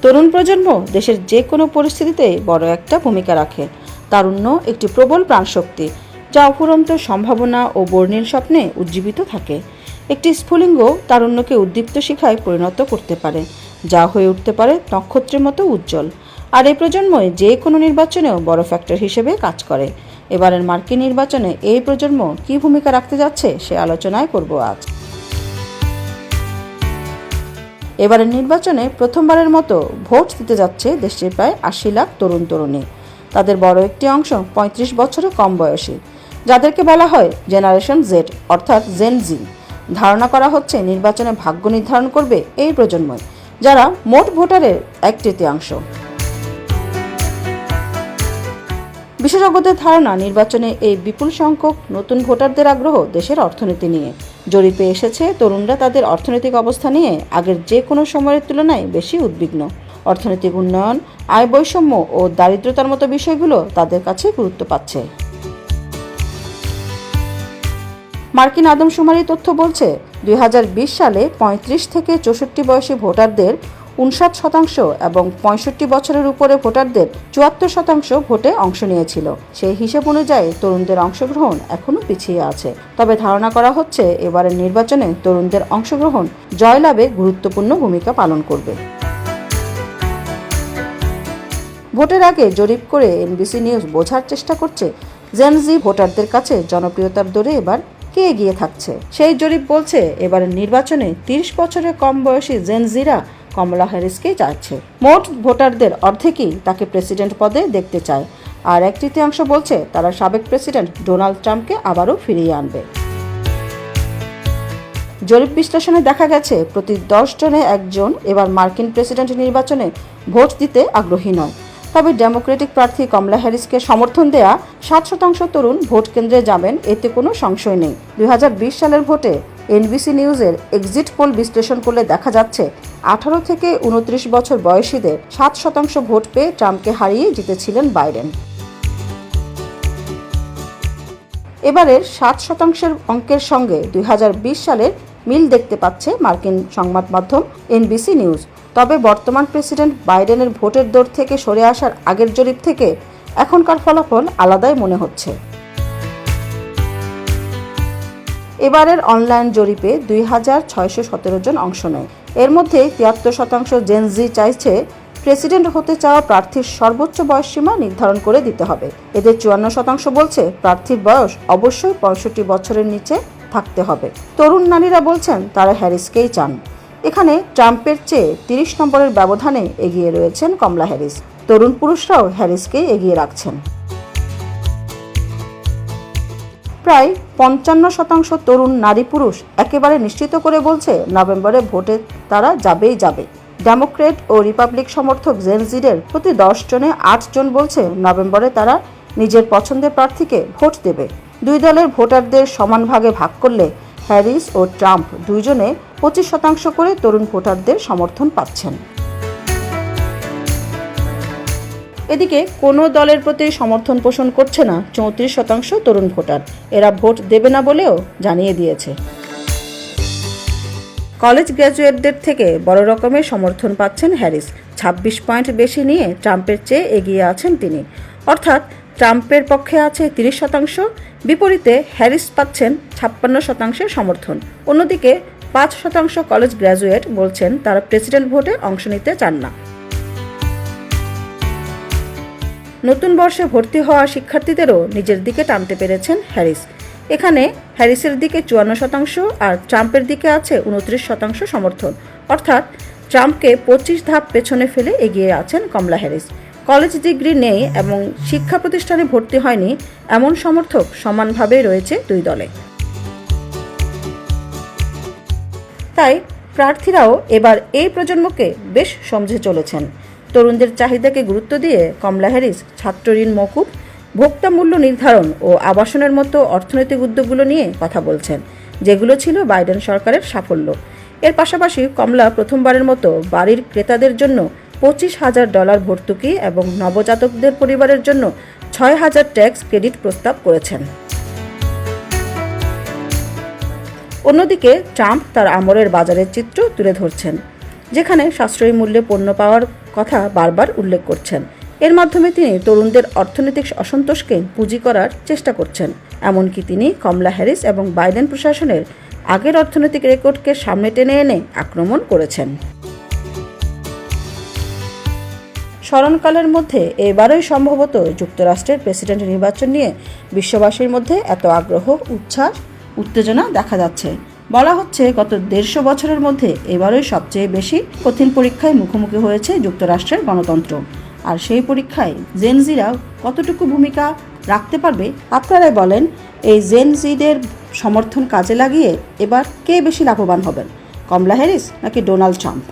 তরুণ প্রজন্ম দেশের যে কোনো পরিস্থিতিতে বড় একটা ভূমিকা রাখে। তারুণ্য একটি প্রবল প্রাণশক্তি, যা অফুরন্ত সম্ভাবনা ও বর্ণিল স্বপ্নে উজ্জীবিত থাকে। একটি স্ফুলিঙ্গ তারুণ্যকে উদ্দীপ্ত শিখায় পরিণত করতে পারে, যা হয়ে উঠতে পারে নক্ষত্রের মতো উজ্জ্বল। আর এই প্রজন্মই যে কোনো নির্বাচনেও বড় ফ্যাক্টর হিসেবে কাজ করে। এবারের মার্কিন নির্বাচনে এই প্রজন্ম কী ভূমিকা রাখতে যাচ্ছে সে আলোচনায় করব আজ। এবারের নির্বাচনে প্রথমবারের মতো ভোট দিতে যাচ্ছে দেশটির প্রায় ৮০ লাখ তরুণ তরুণী। তাদের বড় একটি অংশ ৩৫ বছরের কম বয়সী, যাদেরকে বলা হয় জেনারেশন জেড অর্থাৎ জেন জি। ধারণা করা হচ্ছে নির্বাচনে ভাগ্য নির্ধারণ করবে এই প্রজন্মই, যারা মোট ভোটারের ১/৩। বিশেষজ্ঞদের ধারণা, নির্বাচনে এই বিপুল সংখ্যক নতুন ভোটারদের আগ্রহ দেশের অর্থনীতি নিয়ে। জরিপে এসেছে তরুণরা তাদের অর্থনৈতিক অবস্থা নিয়ে আগের যে কোনো সময়ের তুলনায় বেশি উদ্বিগ্ন। অর্থনৈতিক উন্নয়ন, আয় বৈষম্য ও দারিদ্রতার মতো বিষয়গুলো তাদের কাছে গুরুত্ব পাচ্ছে। মার্কিন আদমশুমারি তথ্য বলছে ২০২০ সালে ৩৫ থেকে ৬৪ বয়সী ভোটারদের ৫৯% এবং ৬৫ বছরের উপরে ভোটারদের ৭৪% ভোটে অংশ নিয়েছিল। সেই হিসেব অনুযায়ী তরুণদের অংশগ্রহণ এখনও পিছিয়ে আছে। তবে ধারণা করা হচ্ছে এবারের নির্বাচনে তরুণদের অংশগ্রহণ জয়লাভে গুরুত্বপূর্ণ ভূমিকা পালন করবে। ভোটের আগে জরিপ করে এনবিসি নিউজ বোঝার চেষ্টা করছে জেন জি ভোটারদের কাছে জনপ্রিয়তার দৌড়ে এবার কে এগিয়ে থাকছে। সেই জরিপ বলছে এবারের নির্বাচনে ৩০ বছরের কম বয়সী জেন জিরা কমলা হ্যারিসকেই চাচ্ছে। মোট ভোটারদের অর্ধেকই তাকে প্রেসিডেন্ট পদে দেখতে চায়, আর ১/৩ বলছে তারা সাবেক প্রেসিডেন্ট ডোনাল্ড ট্রাম্পকে আবারও ফিরিয়ে আনবে। জরিপ বিশ্লেষণে দেখা গেছে প্রতি ১০ জনে একজন এবার মার্কিন প্রেসিডেন্ট নির্বাচনে ভোট দিতে আগ্রহী নয়। তবে ডেমোক্রেটিক প্রার্থী কমলা হ্যারিসকে সমর্থন দেয়া ৬০% তরুণ ভোট কেন্দ্রে যাবেন, এতে কোনো সংশয় নেই। ২০২০ সালের ভোটে এনবিসি নিউজের এক্সিট পোল বিশ্লেষণ করলে দেখা যাচ্ছে ১৮ থেকে ২৯ বছর বয়সীদের ৭% ভোট পেয়ে ট্রাম্পকে হারিয়ে জিতেছিলেন বাইডেন। এবারের ৭% অঙ্কের সঙ্গে ২০২০ সালের মিল দেখতে পাচ্ছে মার্কিন সংবাদ মাধ্যম এনবিসি নিউজ। তবে বর্তমান প্রেসিডেন্ট বাইডেনের ভোটের দৌড় থেকে সরে আসার আগের জরিপ থেকে এখনকার ফলাফল আলাদাই মনে হচ্ছে। এবারের অনলাইন জরিপে ২,৬১৭ জন অংশ নেয়। এর মধ্যে ৭৩% জেন জি চাইছে প্রেসিডেন্ট হতে চাওয়া প্রার্থীর সর্বোচ্চ বয়সসীমা নির্ধারণ করে দিতে হবে। এদের ৫৪% বলছে প্রার্থীর বয়স অবশ্যই ৬৫ বছরের নিচে থাকতে হবে। তরুণ নারীরা বলছেন তারা হ্যারিসকেই চান। এখানে ট্রাম্পের চেয়ে ৩০ নম্বরের ব্যবধানে এগিয়ে রয়েছেন কমলা হ্যারিস। তরুণ পুরুষরাও হ্যারিসকেই এগিয়ে রাখছেন। প্রায় ৫৫% তরুণ নারী পুরুষ একেবারে নিশ্চিত করে বলছে নভেম্বরে ভোটে তারা যাবেই যাবে। ডেমোক্রেট ও রিপাবলিক সমর্থক জেন জিদের প্রতি ১০ জনে ৮ জন বলছে নভেম্বরে তারা নিজের পছন্দের প্রার্থীকে ভোট দেবে। দুই দলের ভোটারদের সমান ভাগে ভাগ করলে হ্যারিস ও ট্রাম্প দুইজনে ২৫% করে তরুণ ভোটারদের সমর্থন পাচ্ছেন। এদিকে কোনো দলের প্রতি সমর্থন পোষণ করছে না ৩৪% তরুণ ভোটার। এরা ভোট দেবে না বলেও জানিয়ে দিয়েছে। কলেজ গ্র্যাজুয়েটদের থেকে বড় রকমের সমর্থন পাচ্ছেন হ্যারিস। ২৬ পয়েন্ট বেশি নিয়ে ট্রাম্পের চেয়ে এগিয়ে আছেন তিনি। অর্থাৎ ট্রাম্পের পক্ষে আছে ৩০%, বিপরীতে হ্যারিস পাচ্ছেন ৫৬% সমর্থন। অন্যদিকে ৫% কলেজ গ্র্যাজুয়েট বলছেন তারা প্রেসিডেন্ট ভোটে অংশ নিতে চান না। নতুন বর্ষে ভর্তি হওয়া শিক্ষার্থীদেরও নিজের দিকে টানতে পেরেছেন হ্যারিস। এখানে হ্যারিসের দিকে ৫৪% আর ট্রাম্পের দিকে আছে ২৯% সমর্থন। অর্থাৎ ট্রাম্পকে ২৫ ধাপ পেছনে ফেলে এগিয়ে আছেন কমলা হ্যারিস। কলেজ ডিগ্রি নেই এবং শিক্ষা প্রতিষ্ঠানে ভর্তি হয়নি এমন সমর্থক সমানভাবে রয়েছে দুই দলে। তাই প্রার্থীরাও এবার এই প্রজন্মকে বেশ সমঝে চলেছেন। তরুণদের চাহিদাকে গুরুত্ব দিয়ে কমলা হ্যারিস ছাত্র ঋণ মকুব, ভোক্তা মূল্য নির্ধারণ ও আবাসনের মতো অর্থনৈতিক উদ্যোগগুলো নিয়ে কথা বলছেন, যেগুলো ছিল বাইডেন সরকারের সাফল্য। এর পাশাপাশি কমলা প্রথমবারের মতো বাড়ির ক্রেতাদের জন্য $২৫,০০০ ভর্তুকি এবং নবজাতকদের পরিবারের জন্য ৬,০০০ ট্যাক্স ক্রেডিট প্রস্তাব করেছেন। অন্যদিকে ট্রাম্প তার আমলের বাজারের চিত্র তুলে ধরছেন। যেখানে সাশ্রয়ী মূল্যে পণ্য পাওয়ার কথা বারবার উল্লেখ করছেন। এর মাধ্যমে তিনি তরুণদের অর্থনৈতিক অসন্তোষকে পুঁজি করার চেষ্টা করছেন। এমনকি তিনি কমলা হ্যারিস এবং বাইডেন প্রশাসনের আগের অর্থনৈতিক রেকর্ডকে সামনে টেনে এনে আক্রমণ করেছেন। স্মরণকালের মধ্যে এবারই সম্ভবত যুক্তরাষ্ট্রের প্রেসিডেন্ট নির্বাচন নিয়ে বিশ্ববাসীর মধ্যে এত আগ্রহ, উচ্ছ্বাস, উত্তেজনা দেখা যাচ্ছে। বলা হচ্ছে গত 150 বছরের মধ্যে এবারই সবচেয়ে বেশি কঠিন পরীক্ষায় মুখোমুখি হয়েছে যুক্তরাষ্ট্রের গণতন্ত্র। আর সেই পরীক্ষায় জেনজিরা কতটুকু ভূমিকা রাখতে পারবে? আপনারাই বলেন, এই জেনজিদের সমর্থন কাজে লাগিয়ে এবার কে বেশি লাভবান হবেন, কমলা হ্যারিস নাকি ডোনাল্ড ট্রাম্প?